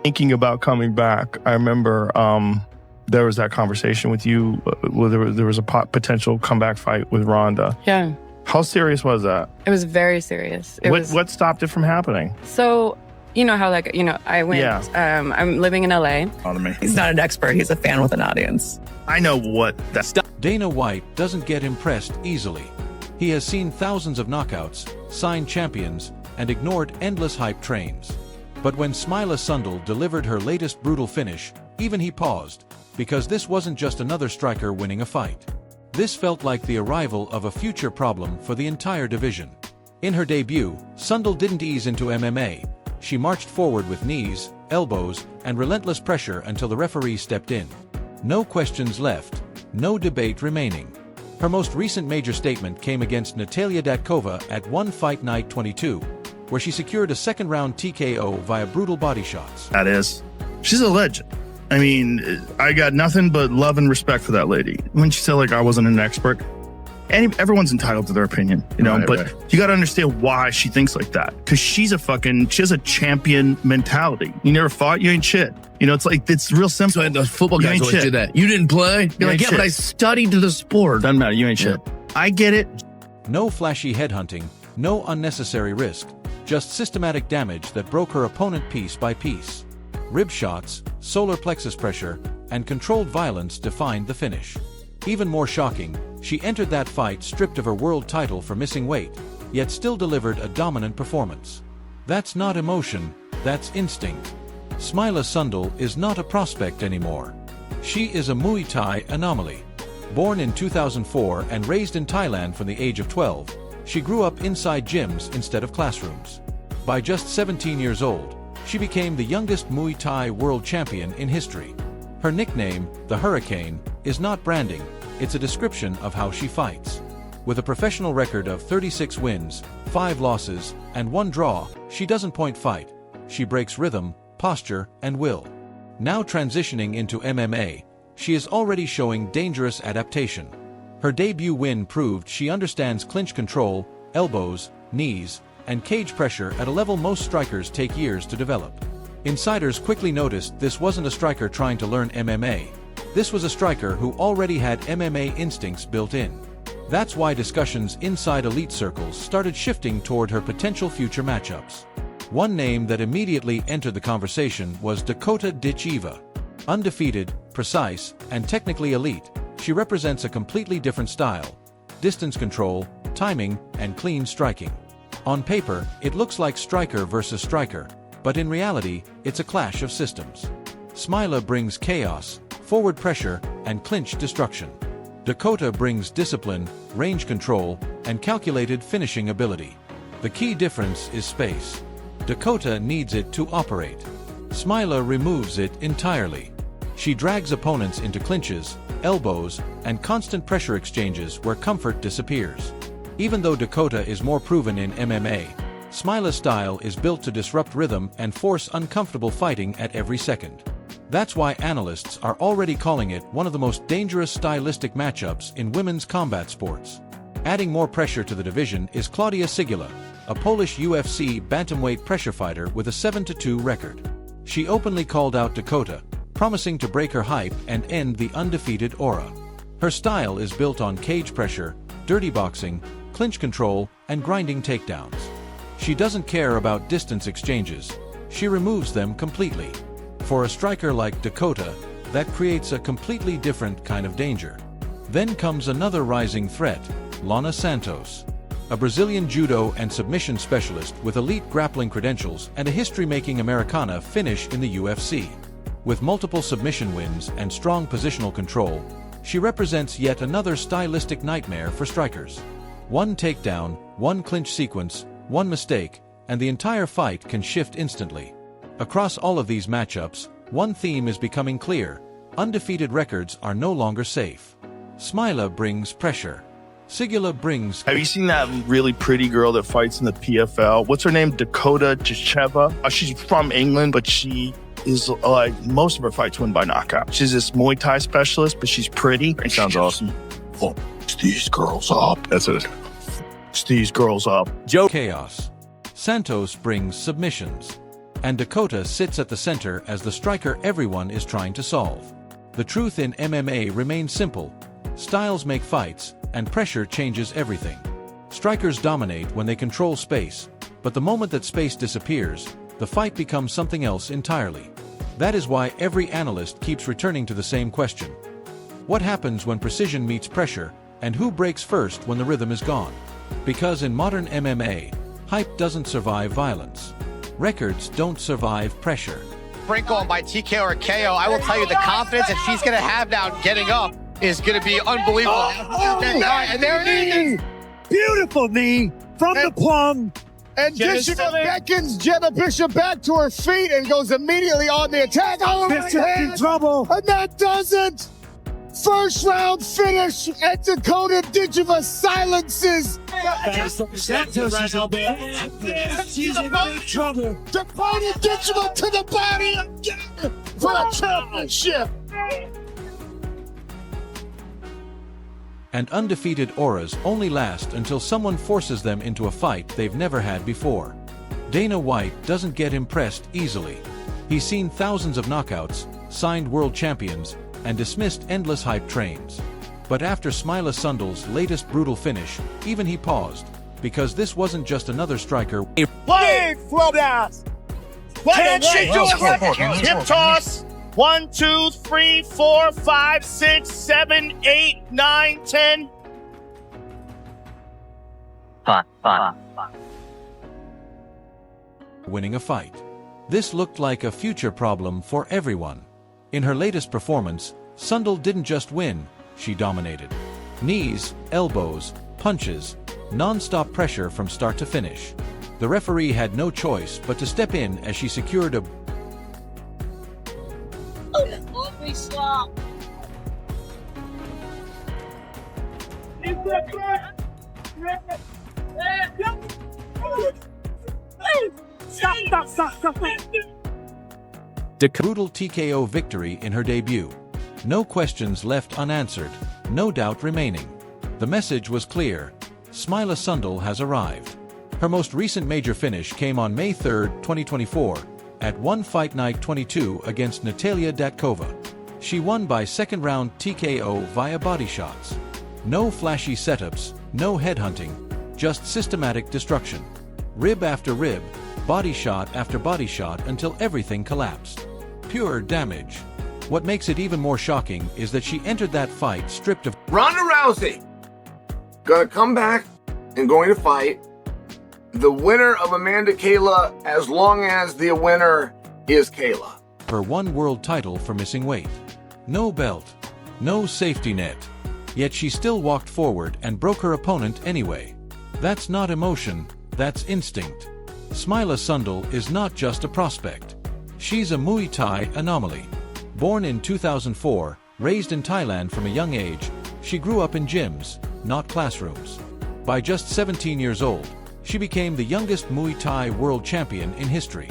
Thinking about coming back, I remember there was that conversation with you where there was a potential comeback fight with Ronda. Yeah. How serious was that? It was very serious. What stopped it from happening? So, you know how, like, I went, I'm living in LA. He's not an expert. He's a fan with an audience. I know what that's. Dana White doesn't get impressed easily. He has seen thousands of knockouts, signed champions, and ignored endless hype trains. But when Smila Sundell delivered her latest brutal finish, even he paused, because this wasn't just another striker winning a fight. This felt like the arrival of a future problem for the entire division. In her debut, Sundell didn't ease into MMA. She marched forward with knees, elbows, and relentless pressure until the referee stepped in. No questions left, no debate remaining. Her most recent major statement came against Natalia Datkova at One Fight Night 22, where she secured a second-round TKO via brutal body shots. That is. She's a legend. I mean, I got nothing but love and respect for that lady. When she said, like, I wasn't an expert, everyone's entitled to their opinion, but you got to understand why she thinks like that. Because she has a champion mentality. You never fought, you ain't shit. It's real simple. So the football guys always do that. You didn't play? You're like, yeah, but I studied the sport. Doesn't matter, you ain't shit. I get it. No flashy headhunting, no unnecessary risk, just systematic damage that broke her opponent piece by piece. Rib shots, solar plexus pressure, and controlled violence defined the finish. Even more shocking, she entered that fight stripped of her world title for missing weight, yet still delivered a dominant performance. That's not emotion, that's instinct. Smila Sundell is not a prospect anymore. She is a Muay Thai anomaly. Born in 2004 and raised in Thailand from the age of 12, she grew up inside gyms instead of classrooms. By just 17 years old, she became the youngest Muay Thai world champion in history. Her nickname, the Hurricane, is not branding, it's a description of how she fights. With a professional record of 36 wins, 5 losses, and 1 draw, she doesn't point fight. She breaks rhythm, posture, and will. Now transitioning into MMA, she is already showing dangerous adaptation. Her debut win proved she understands clinch control, elbows, knees, and cage pressure at a level most strikers take years to develop. Insiders quickly noticed this wasn't a striker trying to learn MMA. This was a striker who already had MMA instincts built in. That's why discussions inside elite circles started shifting toward her potential future matchups. One name that immediately entered the conversation was Dakota Diva. Undefeated, precise, and technically elite, she represents a completely different style: distance control, timing, and clean striking. On paper, it looks like striker versus striker, but in reality, it's a clash of systems. Smila brings chaos, forward pressure, and clinch destruction. Dakota brings discipline, range control, and calculated finishing ability. The key difference is space. Dakota needs it to operate. Smila removes it entirely. She drags opponents into clinches, elbows, and constant pressure exchanges where comfort disappears. Even though Dakota is more proven in MMA, Smila's style is built to disrupt rhythm and force uncomfortable fighting at every second. That's why analysts are already calling it one of the most dangerous stylistic matchups in women's combat sports. Adding more pressure to the division is Klaudia Sigula, a Polish UFC bantamweight pressure fighter with a 7-2 record. She openly called out Dakota, promising to break her hype and end the undefeated aura. Her style is built on cage pressure, dirty boxing, clinch control, and grinding takedowns. She doesn't care about distance exchanges. She removes them completely. For a striker like Dakota, that creates a completely different kind of danger. Then comes another rising threat, Lana Santos, a Brazilian judo and submission specialist with elite grappling credentials and a history-making Americana finish in the UFC. With multiple submission wins and strong positional control, she represents yet another stylistic nightmare for strikers. One takedown, one clinch sequence, one mistake, and the entire fight can shift instantly. Across all of these matchups, one theme is becoming clear: undefeated records are no longer safe. Smila brings pressure. Sigula brings... Have you seen that really pretty girl that fights in the PFL? What's her name? Dakota Diva. She's from England, but she is like, most of her fights win by knockout. She's this Muay Thai specialist, but she's pretty. It sounds awesome. Fucks these girls up. That's it. Fucks these girls up. Chaos. Santos brings submissions. And Dakota sits at the center as the striker everyone is trying to solve. The truth in MMA remains simple. Styles make fights, and pressure changes everything. Strikers dominate when they control space, but the moment that space disappears, the fight becomes something else entirely. That is why every analyst keeps returning to the same question. What happens when precision meets pressure, and who breaks first when the rhythm is gone? Because in modern MMA, hype doesn't survive violence. Records don't survive pressure. Sprinkle by TKO or KO, I will tell you the confidence that she's going to have now getting up is going to be unbelievable. And there it is. Beautiful knee from the plum. And Bishop beckons Jenna Bishop back to her feet and goes immediately on the attack. Oh, Bishop in trouble. And that does it. First round finish, and Dakota Diva silences. She's in big trouble. Dakota Diva to the body again for the championship. And undefeated auras only last until someone forces them into a fight they've never had before. Dana White doesn't get impressed easily. He's seen thousands of knockouts, signed world champions, and dismissed endless hype trains. But after Smila Sundell's latest brutal finish, even he paused, because this wasn't just another striker. Big float ass. Can she do it? Hip toss. 1, 2, 3, 4, 5, 6, 7, 8, 9, 10. Winning a fight. This looked like a future problem for everyone. In her latest performance, Sundell didn't just win, she dominated. Knees, elbows, punches, non-stop pressure from start to finish. The referee had no choice but to step in as she secured a brutal TKO victory in her debut. No questions left unanswered, no doubt remaining. The message was clear. Smila Sundell has arrived. Her most recent major finish came on May 3, 2024, at One Fight Night 22 against Natalia Datkova. She won by second-round TKO via body shots. No flashy setups, no headhunting, just systematic destruction. Rib after rib, body shot after body shot until everything collapsed. Pure damage. What makes it even more shocking is that she entered that fight stripped of Ronda Rousey gonna come back and going to fight the winner of Amanda Kayla as long as the winner is Kayla. her one world title for missing weight. No belt, no safety net. Yet she still walked forward and broke her opponent anyway. That's not emotion, that's instinct. Smila Sundell is not just a prospect. She's a Muay Thai anomaly. Born in 2004, raised in Thailand from a young age, she grew up in gyms, not classrooms. By just 17 years old, she became the youngest Muay Thai world champion in history.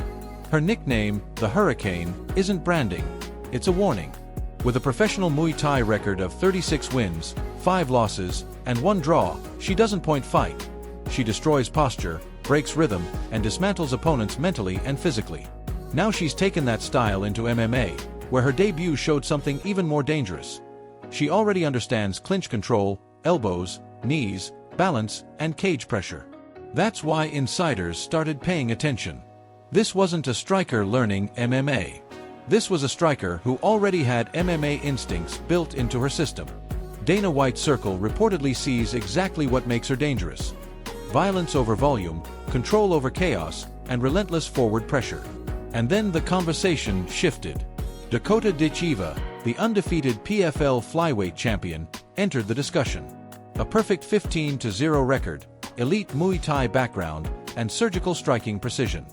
Her nickname, the Hurricane, isn't branding, it's a warning. With a professional Muay Thai record of 36 wins, 5 losses, and 1 draw, she doesn't point fight. She destroys posture, breaks rhythm, and dismantles opponents mentally and physically. Now she's taken that style into MMA, where her debut showed something even more dangerous. She already understands clinch control, elbows, knees, balance, and cage pressure. That's why insiders started paying attention. This wasn't a striker learning MMA. This was a striker who already had MMA instincts built into her system. Dana White's circle reportedly sees exactly what makes her dangerous. Violence over volume, control over chaos, and relentless forward pressure. And then the conversation shifted. Dakota Diva, the undefeated PFL flyweight champion, entered the discussion. A perfect 15-0 record, elite Muay Thai background, and surgical striking precision.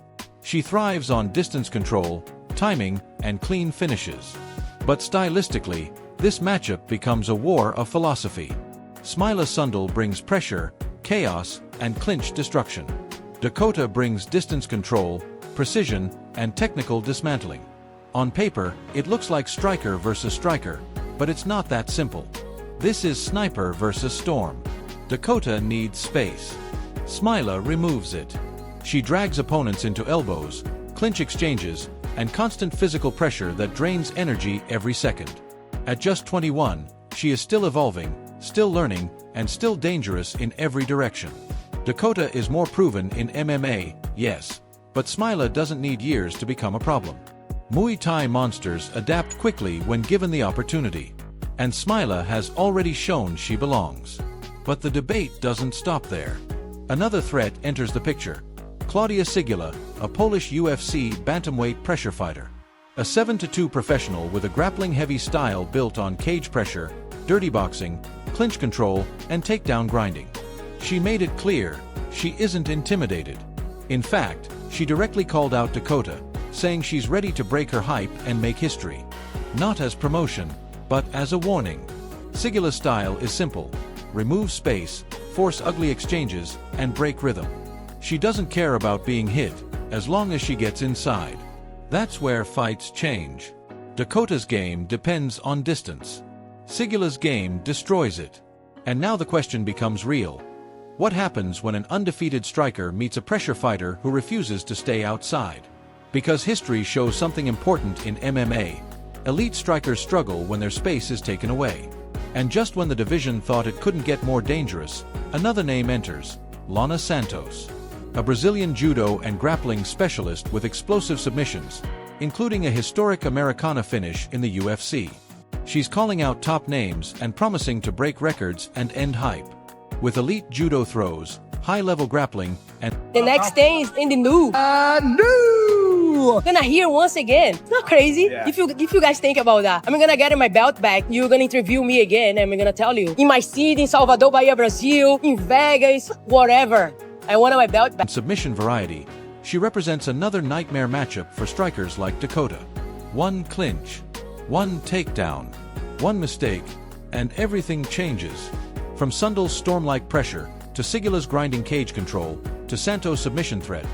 She thrives on distance control, timing, and clean finishes. But stylistically, this matchup becomes a war of philosophy. Smila Sundell brings pressure, chaos, and clinch destruction. Dakota brings distance control, precision, and technical dismantling. On paper, it looks like striker versus striker, but it's not that simple. This is sniper versus storm. Dakota needs space. Smila removes it. She drags opponents into elbows, clinch exchanges, and constant physical pressure that drains energy every second. At just 21, she is still evolving, still learning, and still dangerous in every direction. Dakota is more proven in MMA, yes, but Smila doesn't need years to become a problem. Muay Thai monsters adapt quickly when given the opportunity, and Smila has already shown she belongs. But the debate doesn't stop there. Another threat enters the picture. Claudia Sigula, a Polish UFC bantamweight pressure fighter. A 7-2 professional with a grappling-heavy style built on cage pressure, dirty boxing, clinch control, and takedown grinding. She made it clear, she isn't intimidated. In fact, she directly called out Dakota, saying she's ready to break her hype and make history. Not as promotion, but as a warning. Sigula's style is simple. Remove space, force ugly exchanges, and break rhythm. She doesn't care about being hit, as long as she gets inside. That's where fights change. Dakota's game depends on distance. Sigula's game destroys it. And now the question becomes real. What happens when an undefeated striker meets a pressure fighter who refuses to stay outside? Because history shows something important in MMA. Elite strikers struggle when their space is taken away. And just when the division thought it couldn't get more dangerous, another name enters, Lana Santos. A Brazilian judo and grappling specialist with explosive submissions, including a historic Americana finish in the UFC. She's calling out top names and promising to break records and end hype. With elite judo throws, high-level grappling, and the next thing is in the news. Gonna hear once again. It's not crazy. Yeah. If you guys think about that, I'm gonna get my belt back. You're gonna interview me again, and I'm gonna tell you in my city, in Salvador, Bahia, Brazil, in Vegas, whatever. I want my belt back. Submission variety, she represents another nightmare matchup for strikers like Dakota. One clinch, one takedown, one mistake, and everything changes. From Sundell's storm-like pressure, to Sigula's grinding cage control, to Santos' submission threat.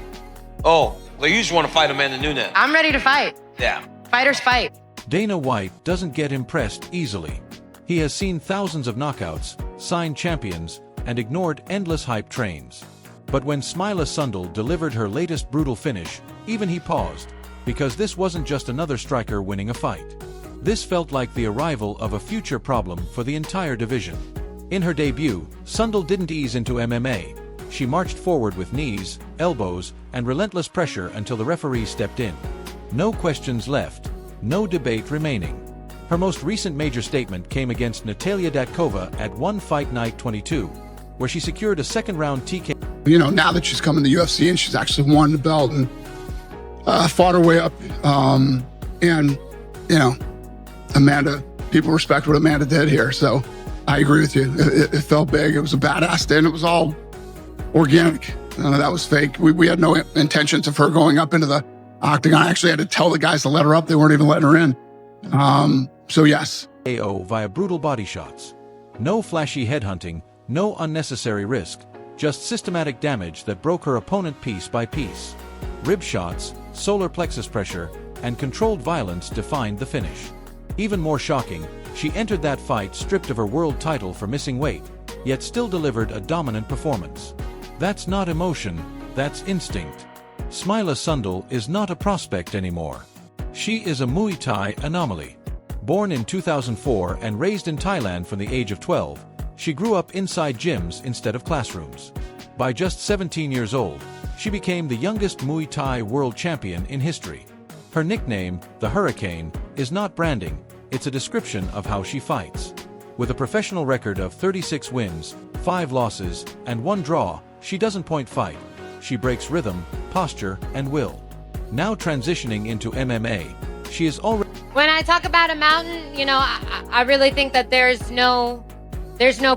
Oh, well, you just want to fight Amanda Nunes. I'm ready to fight. Yeah. Fighters fight. Dana White doesn't get impressed easily. He has seen thousands of knockouts, signed champions, and ignored endless hype trains. But when Smila Sundell delivered her latest brutal finish, even he paused, because this wasn't just another striker winning a fight. This felt like the arrival of a future problem for the entire division. In her debut, Sundell didn't ease into MMA. She marched forward with knees, elbows, and relentless pressure until the referee stepped in. No questions left, no debate remaining. Her most recent major statement came against Natalia Datkova at One Fight Night 22, where she secured a second-round TK. You know, now that she's come in the UFC and she's actually won the belt and fought her way up, and, you know, Amanda, people respect what Amanda did here, so I agree with you. It felt big. It was a badass day, and it was all organic. That was fake. We had no intentions of her going up into the octagon. I actually had to tell the guys to let her up. They weren't even letting her in. So yes. KO via brutal body shots. No flashy headhunting, no unnecessary risk, just systematic damage that broke her opponent piece by piece. Rib shots, solar plexus pressure, and controlled violence defined the finish. Even more shocking, she entered that fight stripped of her world title for missing weight, yet still delivered a dominant performance. That's not emotion, that's instinct. Smila Sundell is not a prospect anymore. She is a Muay Thai anomaly. Born in 2004 and raised in Thailand from the age of 12, she grew up inside gyms instead of classrooms. By just 17 years old, she became the youngest Muay Thai world champion in history. Her nickname, the Hurricane, is not branding, it's a description of how she fights. With a professional record of 36 wins, 5 losses, and 1 draw, she doesn't point fight. She breaks rhythm, posture, and will. Now transitioning into MMA, she is already... When I talk about a mountain, you know, I really think that there's no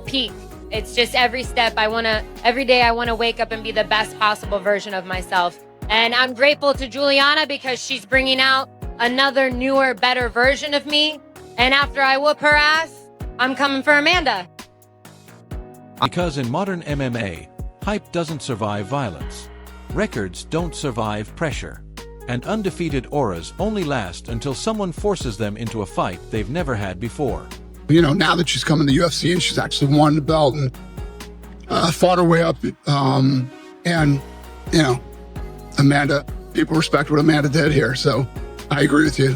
peak. It's just every step every day I want to wake up and be the best possible version of myself. And I'm grateful to Juliana because she's bringing out another newer, better version of me. And after I whoop her ass, I'm coming for Amanda. Because in modern MMA, hype doesn't survive violence. Records don't survive pressure. And undefeated auras only last until someone forces them into a fight they've never had before. You know, now that she's come in the UFC and she's actually won the belt and fought her way up, and, you know, Amanda, people respect what Amanda did here. So I agree with you.